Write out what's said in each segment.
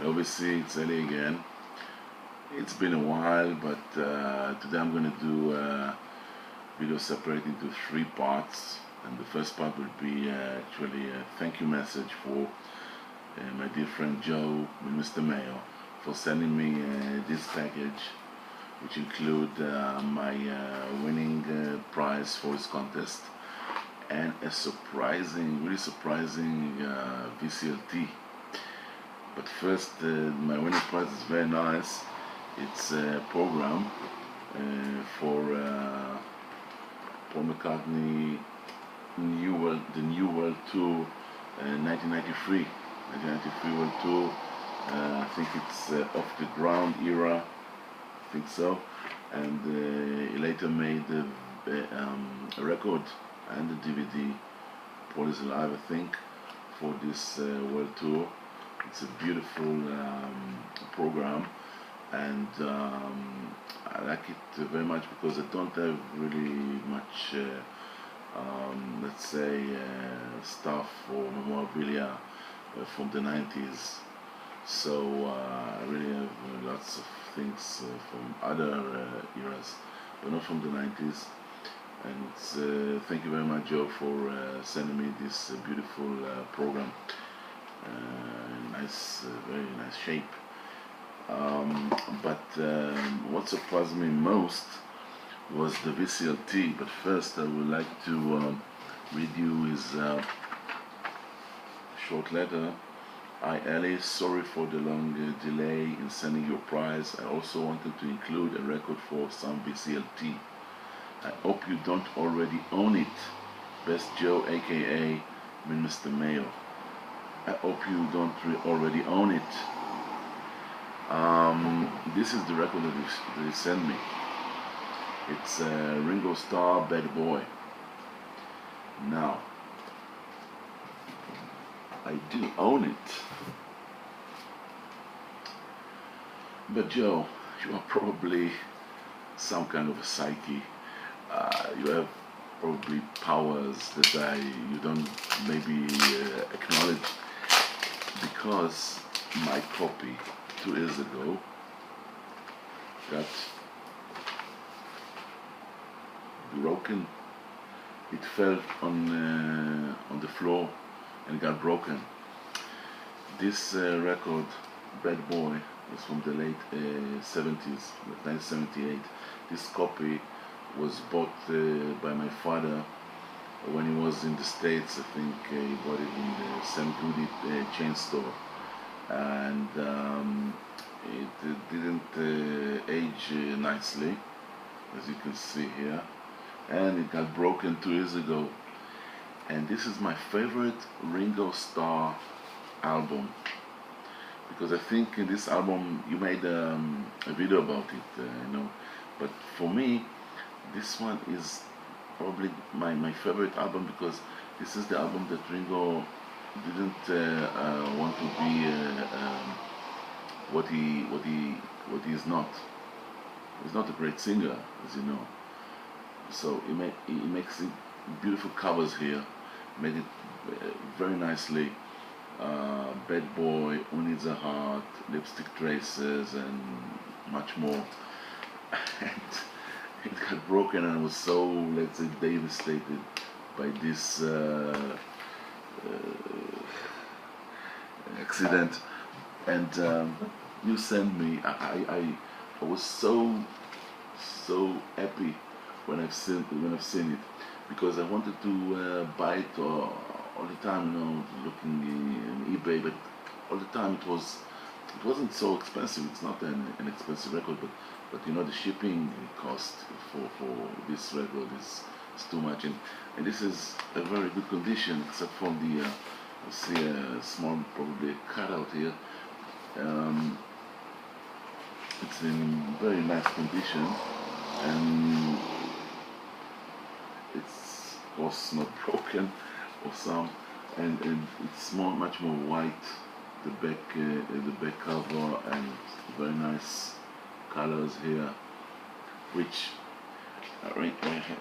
Obviously, it's early again. It's been a while, but today I'm going to do a video separated into three parts. And the first part will be actually a thank you message for my dear friend Joe, MeanMrMayo, for sending me this package, which include my winning prize for his contest and a really surprising VCLT. But first, my winning prize is very nice. It's a program for Paul McCartney the New World Tour 1993 World Tour. I think it's off the ground era, I think so. And he later made a record and a DVD, Paul is Alive, I think, for this World Tour. It's a beautiful program, and I like it very much because I don't have really much, let's say, stuff or memorabilia from the 90s. So I really have lots of things from other eras, but not from the 90s. And it's, thank you very much, Joe, for sending me this beautiful program. Nice, very nice shape. But what surprised me most was the VCLT. But first, I would like to read you his short letter. Hi Ellie, sorry for the long delay in sending your prize. I also wanted to include a record for some VCLT. I hope you don't already own it. Best Joe, aka MeanMrMayo. I hope you don't already own it. This is the record that they sent me. It's Ringo Starr, Bad Boy. Now, I do own it. But Joe, you are probably some kind of a psyche. You have probably powers that you don't maybe acknowledge, because my copy 2 years ago got broken. It fell on the floor and got broken. This record, Bad Boy, is from the late 70s, 1978. This copy was bought by my father when he was in the States. I think he bought it in the Sam Goody chain store, and it didn't age nicely, as you can see here, and it got broken 2 years ago. And this is my favorite Ringo Starr album, because I think in this album you made a video about it, but for me this one is probably my favorite album, because this is the album that Ringo didn't want to be what he is not. He's not a great singer, as you know. So he makes it beautiful covers here, made it very nicely. Bad Boy, Who Needs a Heart, Lipstick Traces, and much more. And it got broken, and I was so, let's say, devastated by this accident. And you sent me. I was so happy when I've seen it, because I wanted to buy it all the time, looking in eBay, but all the time it wasn't so expensive. It's not an expensive record, but the shipping cost for this record is too much, and this is a very good condition, except for the I see a small, probably a cutout here. It's in very nice condition, and it's of course not broken or some, and it's much more white, the back cover, and very nice colors here, which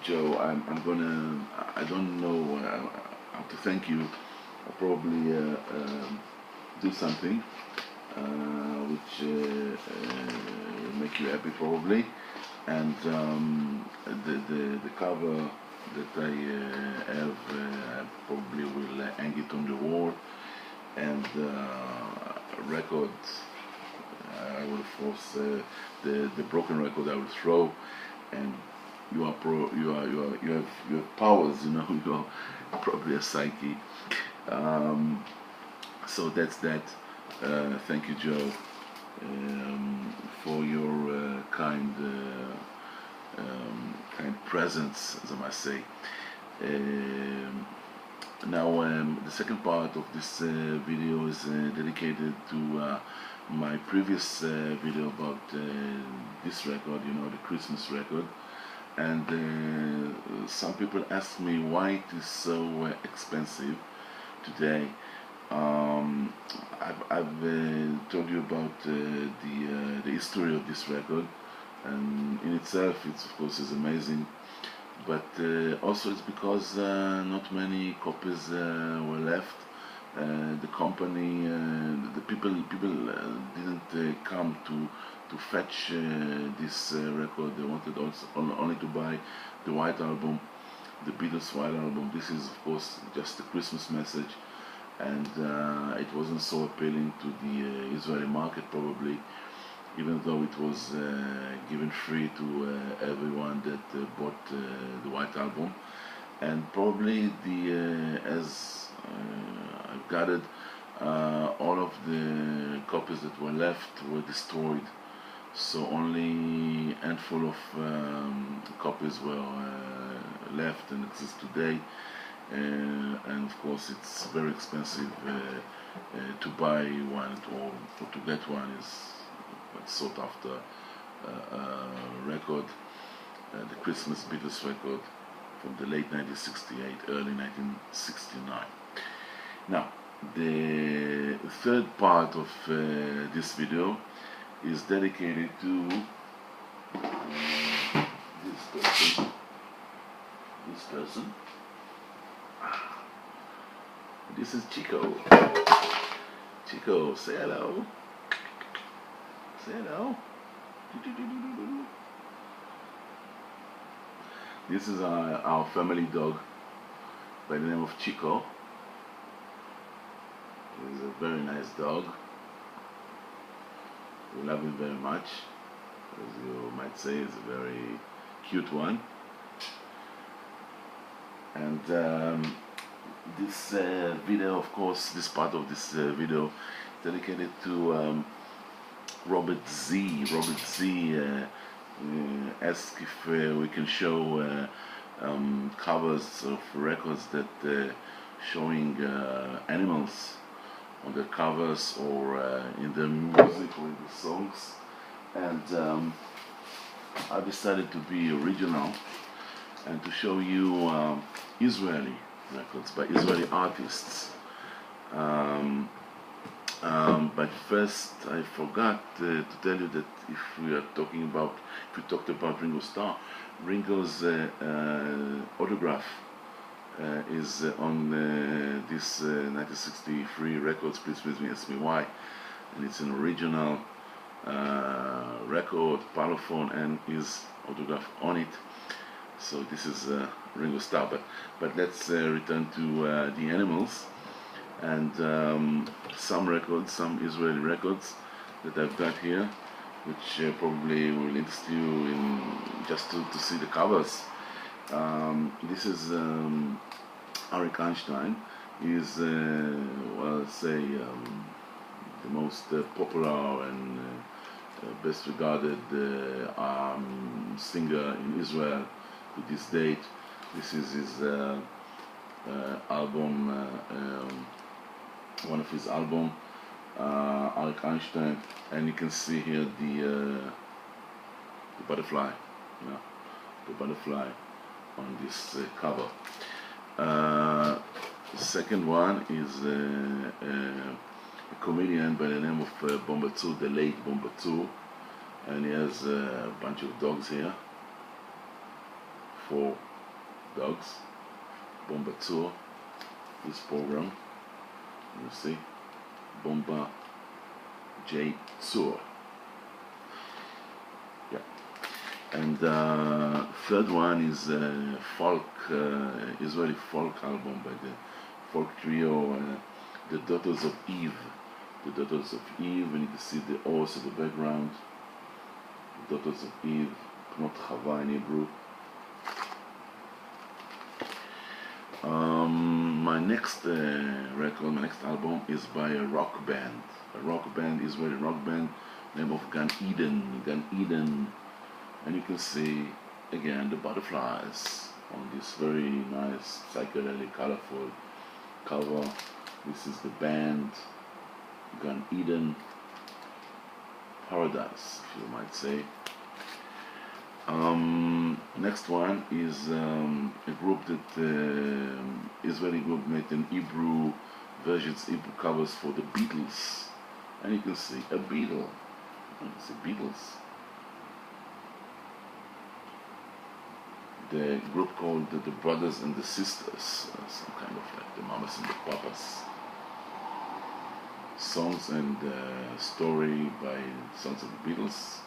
Joe, I don't know how to thank you. I'll probably do something which will make you happy probably. And the cover that I have, I probably will hang it on the wall. And record, I will force the broken record I will throw. And you have powers, you know. You are probably a psyche. So that's that. Thank you, Joe, for your kind presence, as I must say. Now, the second part of this video is dedicated to my previous video about this record, you know, the Christmas record. And some people ask me why it is so expensive today. I've told you about the history of this record, and in itself, it's of course is amazing. But also it's because not many copies were left. The company, the people didn't come to fetch this record. They wanted also only to buy the White Album, the Beatles White Album. This is of course just a Christmas message, and it wasn't so appealing to the Israeli market probably, even though it was given free to everyone that bought the White Album. And probably as I've gathered, all of the copies that were left were destroyed. So only a handful of copies were left and exist today. And of course it's very expensive to buy one or to get one. Is sought after record, the Christmas Beatles record from the late 1968, early 1969. Now, the third part of this video is dedicated to this person. This is Chico. Chico, say hello. Say hello. This is our family dog by the name of Chico. He's a very nice dog. We love him very much. As you might say, he's a very cute one. And this video, of course, this part of this video dedicated to Robert Z. Robert Z asked if we can show covers of records that showing animals on the covers or in the music or in the songs. And I decided to be original and to show you Israeli records by Israeli artists. But first, I forgot to tell you that if we talked about Ringo Starr, Ringo's autograph is on this 1963 records. Please ask me why. And it's an original record, parlophone, and his autograph on it. So this is Ringo Starr. But let's return to the animals. And some records, some Israeli records that I've got here, which probably will interest you in just to see the covers. This is Arik Einstein. He's, well, say, the most popular and best regarded singer in Israel to this date. This is his album. One of his album, Arik Einstein, and you can see here the butterfly, you know, the butterfly on this cover. The second one is a comedian by the name of Bombatsu, the late Bombatsu, and he has a bunch of dogs here, 4 dogs. Bombatsu, this program. You see, Bomba, J. Tzur. Yeah. And third one is folk, Israeli folk album by the folk trio, the Daughters of Eve. The Daughters of Eve, and you can see the horse in the background. The Daughters of Eve, Knot Chava in Hebrew. My next record, my next album is by a rock band. Israeli rock band, name of Gan Eden. Gan Eden, and you can see again the butterflies on this very nice, psychedelic, colorful cover. This is the band Gan Eden, Paradise, if you might say. Next one is a group that Israeli group made in Hebrew versions, Hebrew covers for the Beatles, and you can see a Beatle. You can see Beatles. The group called the Brothers and the Sisters, some kind of like the Mamas and the Papas. Songs and story by Songs of the Beatles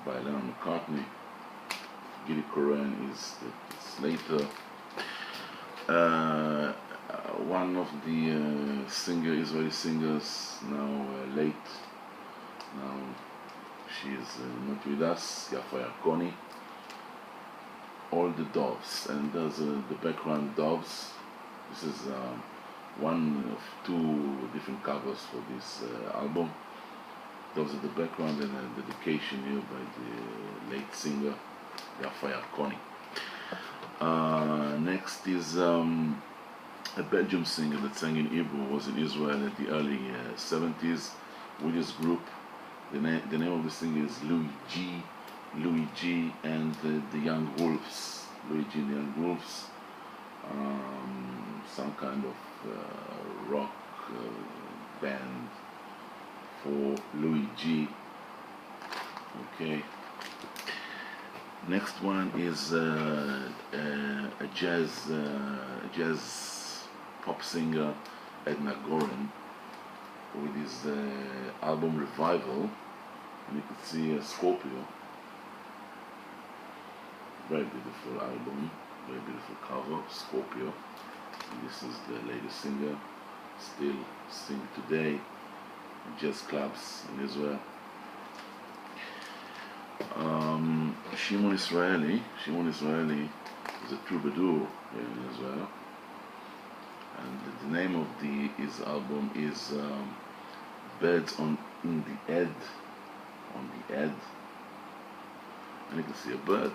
by Lennon McCartney. Gilly Coran is later. One of the Israeli singers, now late. Now she is not with us, Yafa Yarkoni. All the Doves, and there's the background Doves. This is one of two different covers for this album. Those are the background and a dedication here by the late singer Yafa Yarkoni. Next is a Belgium singer that sang in Hebrew, was in Israel at the early 70s with his group. The name of the singer is Louis G and the Young Wolves. Louis G and the Young Wolves. Some kind of rock band for Louis G. Okay. Next one is a jazz pop singer, Edna Goren, with his album Revival, and you can see Scorpio. Very beautiful album, very beautiful cover, Scorpio. And this is the latest singer, still sing today in jazz clubs in Israel. Shimon Israeli is a troubadour here in Israel, and the name of his album is Birds in the Head, and you can see a bird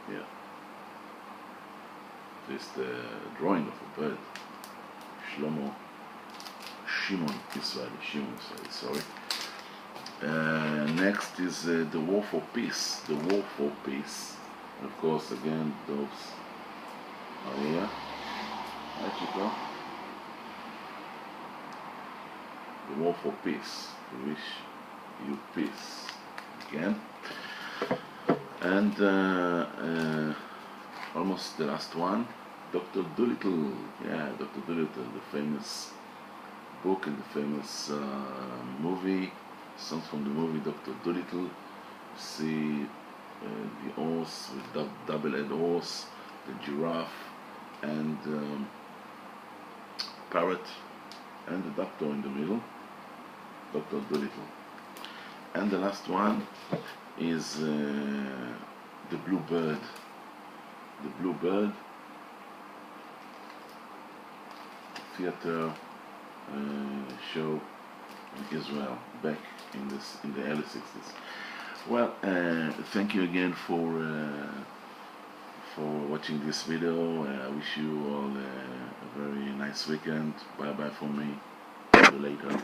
here. This is the drawing of a bird. Shimon Israeli, sorry. Next is the War for Peace. The War for Peace. And of course, again, those are here. Hi, Chico. The War for Peace. We wish you peace again. And almost the last one, Dr. Dolittle. Yeah, Dr. Dolittle, the famous book and the famous movie. Songs from the movie Dr. Dolittle. You see the horse with double-head horse, the giraffe, and parrot, and the doctor in the middle, Dr. Dolittle. And the last one is the Blue Bird. The Blue Bird theater show in Israel back in the early 60s. Well, thank you again for watching this video. I wish you all a very nice weekend. Bye bye from me. See you later.